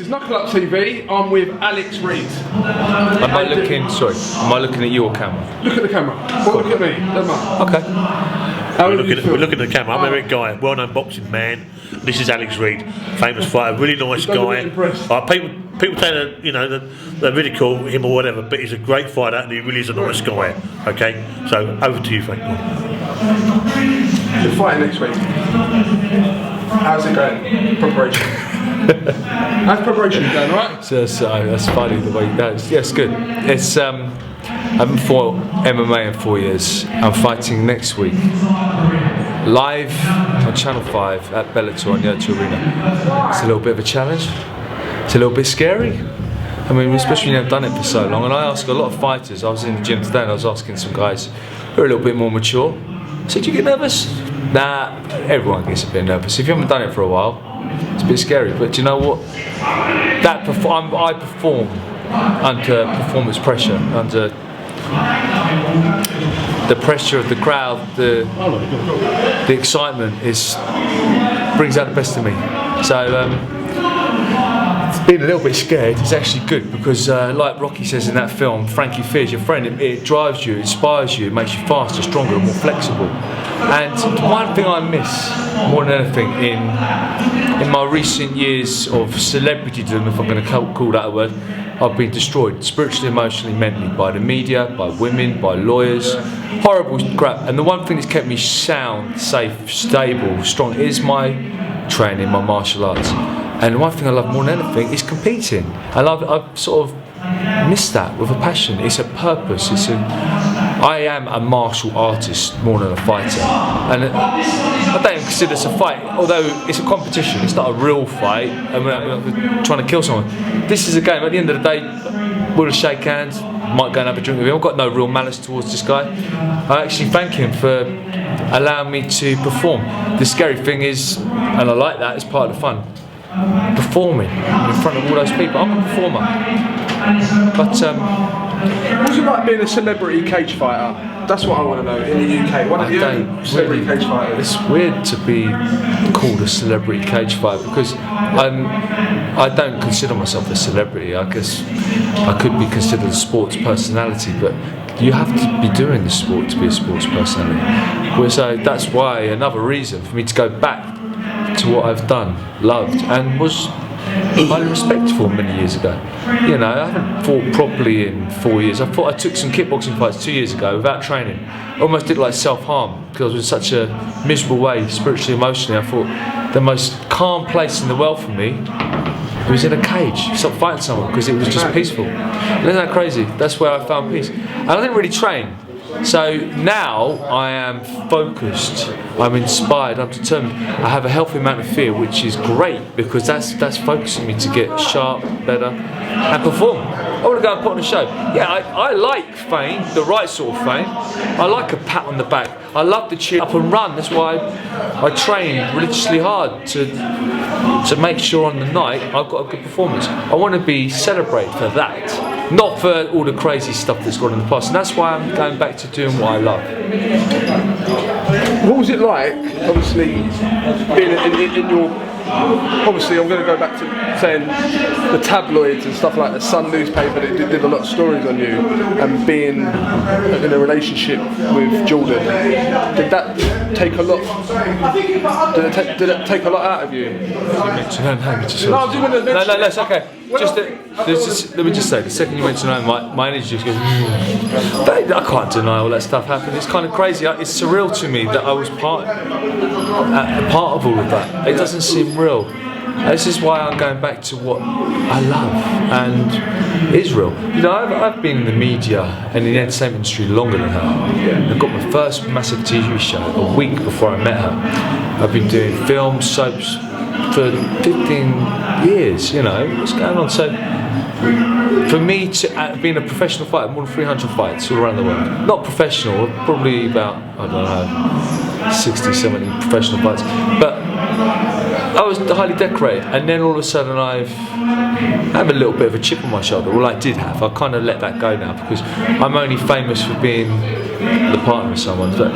is Knuckle-up TV. I'm with Alex Reid. Am I looking at your camera? Look at the camera. Well, look at me. Don't mind. Okay. We're looking at the camera. I'm Eric Guy, well-known boxing man. This is Alex Reid, famous fighter, really nice guy. People say that they ridicule him or whatever, but he's a great fighter and he really is a nice guy. Okay, so over to you, Frank. You're fighting next week. How's it going? Preparation. How's preparation going, right? So that's funny the way he goes. Yes, good. It's I haven't fought MMA in 4 years. I'm fighting next week, live on Channel 5 at Bellator in the O2 Arena. It's a little bit of a challenge. It's a little bit scary. I mean, especially when you've done it for so long. And I ask a lot of fighters. I was in the gym today and I was asking some guys who are a little bit more mature. I said, do you get nervous? Nah, everyone gets a bit nervous. If you haven't done it for a while, it's a bit scary. But do you know what? I perform under performance pressure, under the pressure of the crowd, the excitement brings out the best of me. So being a little bit scared is actually good because, like Rocky says in that film, Frankie fears your friend. It drives you, inspires you, it makes you faster, stronger, and more flexible. And one thing I miss more than anything in my recent years of celebritydom, if I'm going to call that a word, I've been destroyed spiritually, emotionally, mentally by the media, by women, by lawyers. Horrible crap. And the one thing that's kept me sound, safe, stable, strong is my training, my martial arts. And the one thing I love more than anything is competing. I've sort of missed that with a passion. It's a purpose. I am a martial artist more than a fighter. And I don't even consider this a fight, although it's a competition. It's not a real fight. I'm not trying to kill someone. This is a game. At the end of the day, we'll shake hands, might go and have a drink with him. I've got no real malice towards this guy. I actually thank him for allowing me to perform. The scary thing is, and I like that, it's part of the fun, performing in front of all those people. I'm a performer. But what's it like being a celebrity cage fighter? That's what I want to know in the UK. What are you celebrity cage fighters? It's weird to be called a celebrity cage fighter because I don't consider myself a celebrity. I guess I could be considered a sports personality, but you have to be doing the sport to be a sports personality. So that's why another reason for me to go back to what I've done, loved, and was highly respected for many years ago. You know, I haven't fought properly in 4 years. I took some kickboxing fights 2 years ago without training. I almost did like self-harm because I was in such a miserable way, spiritually, emotionally. I thought the most calm place in the world for me was in a cage, stop fighting someone because it was just peaceful. Isn't that crazy? That's where I found peace. And I didn't really train. So now I am focused, I'm inspired, I'm determined. I have a healthy amount of fear, which is great because that's focusing me to get sharp, better, and perform. I want to go and put on a show. Yeah, I like fame, the right sort of fame. I like a pat on the back. I love to cheer up and run. That's why I train religiously hard to make sure on the night I've got a good performance. I want to be celebrated for that, not for all the crazy stuff that's gone in the past. And that's why I'm going back to doing what I love. What was it like, obviously, being in your... Obviously, I'm going to go back to saying the tabloids and stuff like the Sun newspaper that did a lot of stories on you, and being in a relationship with Jordan. Did that take a lot? Did it take a lot out of you? No, it's okay. Let me just say, the second you mention home, my energy just goes. I can't deny all that stuff happened. It's kind of crazy. It's surreal to me that I was part of all of that. It doesn't seem real. This is why I'm going back to what I love and is real. You know, I've been in the media and in the entertainment industry longer than her. I got my first massive TV show a week before I met her. I've been doing films, soaps for 15 years, you know, what's going on? So for me to being a professional fighter, more than 300 fights all around the world. Not professional, probably about, I don't know, 60, 70 professional fights. But I was highly decorated, and then all of a sudden I have a little bit of a chip on my shoulder. Well, I did have. I kind of let that go now because I'm only famous for being the partner of someone. But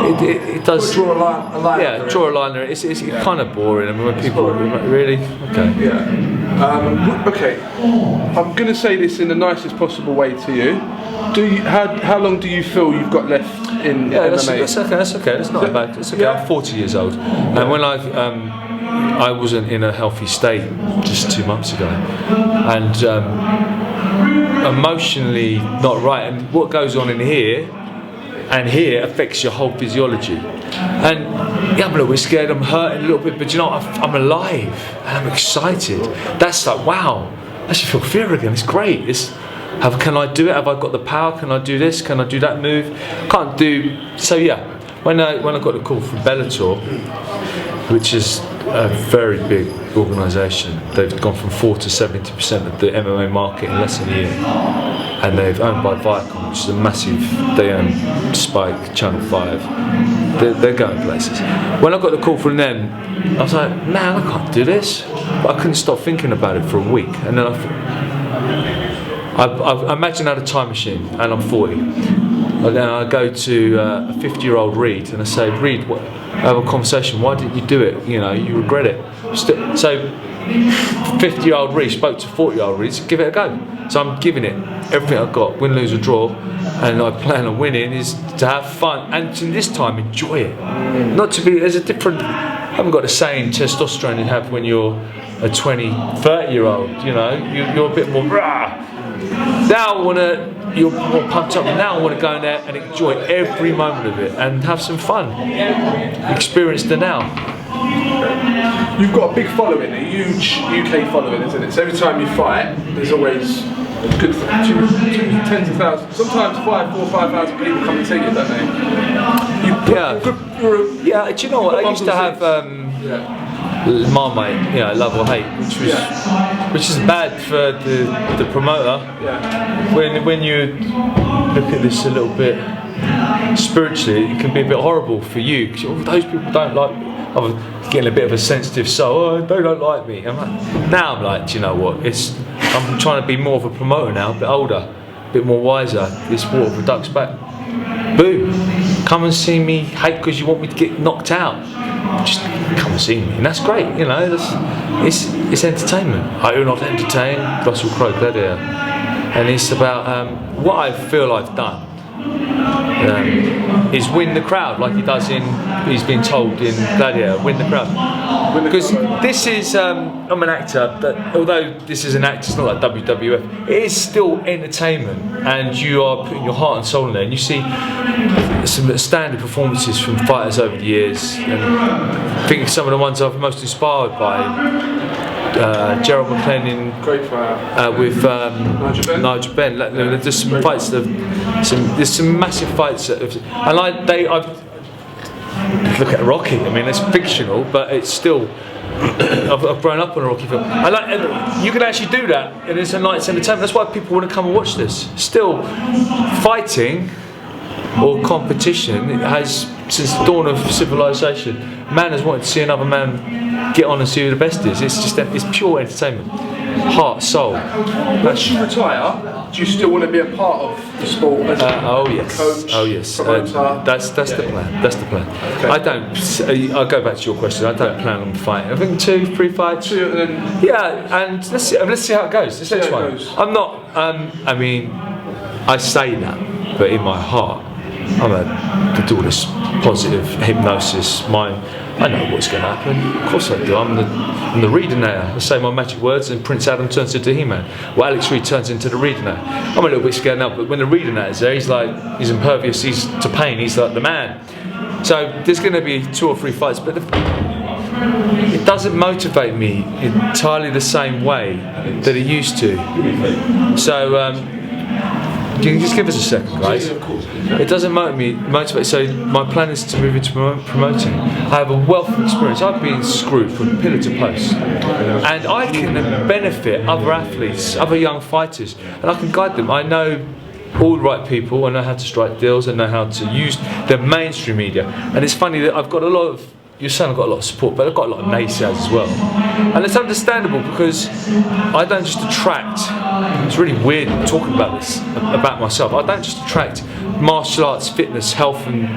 it does. Draw a line. Yeah, draw a line there. It's kind of boring. I mean, when people really okay. Yeah. Okay. I'm going to say this in the nicest possible way to you. How long do you feel you've got left in MMA? That's okay. That's not bad. It's okay. I'm 40 years old, and when I wasn't in a healthy state just 2 months ago, and emotionally not right. And what goes on in here and here affects your whole physiology. And yeah, I'm a little bit scared. I'm hurting a little bit, but you know, I'm alive and I'm excited. That's like, wow. I should feel fear again. It's great. Can I do it? Have I got the power? Can I do this? Can I do that move? Can't do. So yeah, when I got the call from Bellator, which is a very big organisation, they've gone from 4 to 70% of the MMA market in less than a year, and they've owned by Viacom, which is a massive. They own Spike, Channel 5. They're going places. When I got the call from them, I was like, man, I can't do this. But I couldn't stop thinking about it for a week, and then I imagine I had a time machine, and I'm 40. And then I go to a 50-year-old Reid, and I say, Reid, I have a conversation. Why didn't you do it? You know, you regret it. So 50-year-old Reid spoke to 40-year-old Reid. Give it a go. So I'm giving it everything I've got, win, lose or draw, and I plan on winning is to have fun and to this time enjoy it. Not to be. There's a different. I haven't got the same testosterone you have when you're a 20, 30-year-old. You know, you're a bit more. Rah. Now you're more pumped up. Now I want to go in there and enjoy every moment of it and have some fun. Experience the now. You've got a big following, a huge UK following, isn't it? So every time you fight, there's always good tens of thousands, sometimes 5,000 people come and see you, don't they? Yeah. Do you know what? I used to have Marmite, you know, love or hate, which is bad for the promoter. Yeah. When you look at this a little bit spiritually, it can be a bit horrible for you because those people don't like. I'm getting a bit of a sensitive soul. Oh, they don't like me. Now I'm like, do you know what? I'm trying to be more of a promoter now, a bit older, a bit more wiser. This water for ducks back. Boom! Come and see me. Hate because you want me to get knocked out. Just come and see me, and that's great. You know, it's entertainment. I do not entertain. Russell Crowe, Gladiator, and it's about what I feel I've done. Is win the crowd like he's been told in Gladiator, win the crowd. Because this is, I'm an actor, but although this is an act, it's not like WWF, it is still entertainment, and you are putting your heart and soul in there, and you see some standard performances from fighters over the years, and I think some of the ones I've most inspired by, Gerald McLennan with Nigel Benn. There's some fights there's some massive fights that I've look at Rocky. I mean, it's fictional, but it's still. I've grown up on a Rocky film. You can actually do that, and it's a night's entertainment. That's why people want to come and watch this. Still, fighting or competition, it has since the dawn of civilization. Man has wanted to see another man get on and see who the best is. It's pure entertainment, heart, soul. Once you retire, do you still want to be a part of the sport as coach? Oh yes. Promoter? That's the plan. That's the plan. Okay. I don't. I'll go back to your question. I don't plan on fighting. I think 2, 3 fights. Yeah, and let's see how it goes. This next one. I'm not. I mean, I say that, but in my heart, I do all this positive hypnosis mind. I know what's going to happen. Of course I do. I'm the Reidinator. I say my magic words and Prince Adam turns into He-Man. Well, Alex Reid turns into the Reidinator. I'm a little bit scared now, but when the Reidinator's there, he's impervious, he's to pain, he's like the man. So there's going to be 2 or 3 fights, but it doesn't motivate me entirely the same way that it used to. So you can just give us a second, guys. It doesn't motivate. So my plan is to move into promoting. I have a wealth of experience. I've been screwed from pillar to post, and I can benefit other athletes, other young fighters, and I can guide them. I know all the right people. I know how to strike deals. I know how to use the mainstream media. And it's funny that I've got a lot of you're saying I've got a lot of support, but I've got a lot of naysayers as well. And it's understandable because I don't just attract, it's really weird talking about this, about myself, I don't just attract martial arts, fitness, health and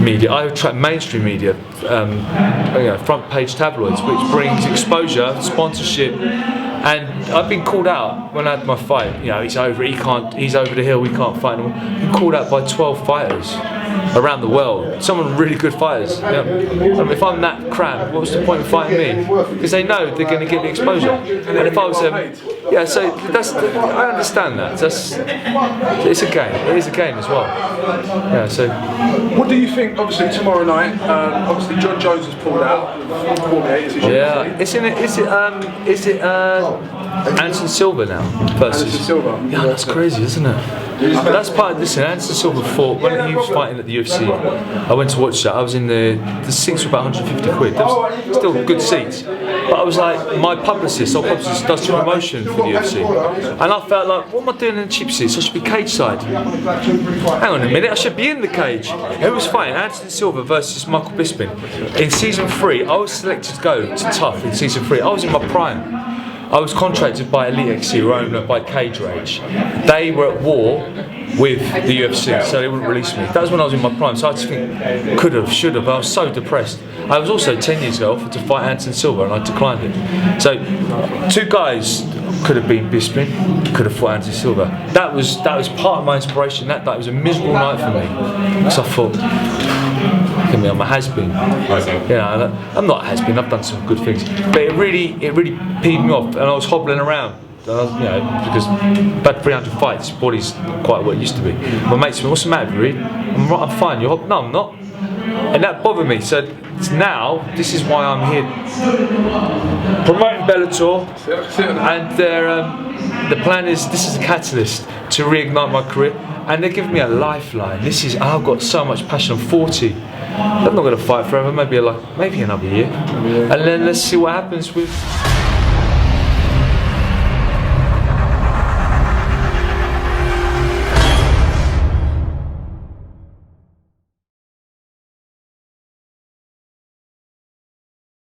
media, I attract mainstream media, front page tabloids, which brings exposure, sponsorship, and I've been called out when I had my fight, he's over the hill, we can't fight anymore. I've been called out by 12 fighters around the world, some of them really good fighters. If I'm that crap, what's the point of fighting me? Because they know they're going to get the exposure. And if I was so I understand that. It's a game. It is a game as well. Yeah. So, what do you think? Obviously tomorrow night, obviously John Jones has pulled out. Yeah. Is it Anderson Silva now versus? Anderson Silva. Yeah, that's crazy, isn't it? That's part of this. Anderson Silva fought when he was fighting at the UFC. I went to watch that. I was in the seats were about 150 quid. There was still good seats, but I was like, my publicist does the promotion for the UFC, and I felt like, what am I doing in the cheap seats? I should be cage side. Hang on a minute, I should be in the cage. Who was fighting? Anderson Silva versus Michael Bisping. In season 3, I was selected to go to Tough in season 3. I was in my prime. I was contracted by Elite XC, who were owned by Cage Rage. They were at war with the UFC, so they wouldn't release me. That was when I was in my prime, so I just think, could have, should have. I was so depressed. I was also 10 years ago offered to fight Anderson Silva, and I declined it. So, 2 guys could have been Bisping, could have fought Anderson Silva. That was part of my inspiration. That night was a miserable night for me, so I thought, I'm a has-been. I'm not a has-been. I've done some good things, but it really peed me off, and I was hobbling around. Because I've had 300 fights, body's quite what it used to be. My mates said, "What's the matter, Reid? I'm fine. You're no, I'm not." And that bothered me. So now this is why I'm here promoting Bellator, and the plan is this is a catalyst to reignite my career, and they're giving me a lifeline. I've got so much passion. I'm 40. I'm not going to fight forever. Maybe another year, and then let's see what happens with.